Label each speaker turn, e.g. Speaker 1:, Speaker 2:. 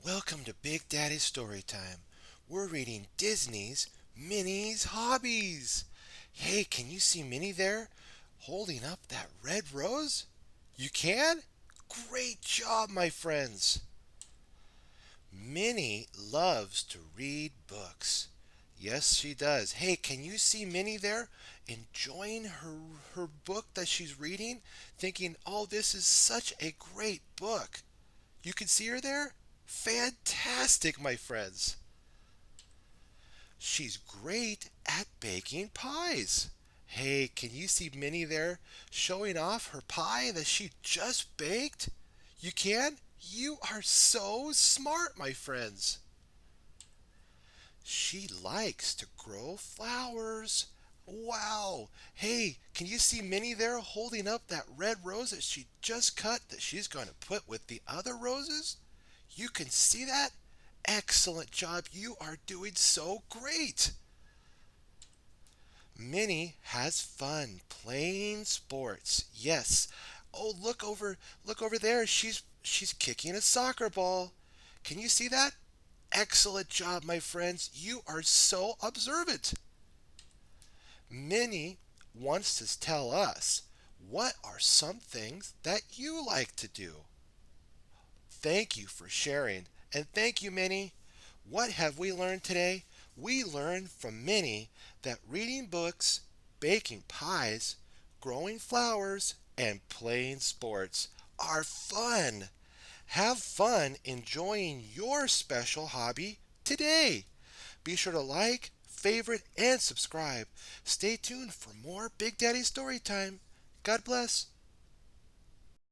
Speaker 1: Welcome to Big Daddy Storytime. We're reading Disney's Minnie's Hobbies. Hey, can you see Minnie there holding up that red rose? You can? Great job, my friends. Minnie loves to read books. Yes, she does. Hey, can you see Minnie there enjoying her book that she's reading, thinking, "Oh, this is such a great book." You can see her there? Fantastic, my friends. She's great at baking pies. Hey, can you see Minnie there showing off her pie that she just baked? You can? You are so smart, my friends. She likes to grow flowers. Wow. Hey, can you see Minnie there holding up that red rose that she just cut that she's going to put with the other roses? You can see that? Excellent job. You are doing so great. Minnie has fun playing sports. Yes. Oh, look over there. She's kicking a soccer ball. Can you see that? Excellent job, my friends. You are so observant. Minnie wants to tell us what are some things that you like to do. Thank you for sharing. And thank you, Minnie. What have we learned today? We learned from Minnie that reading books, baking pies, growing flowers, and playing sports are fun. Have fun enjoying your special hobby today. Be sure to like, favorite, and subscribe. Stay tuned for more Big Daddy Storytime. God bless.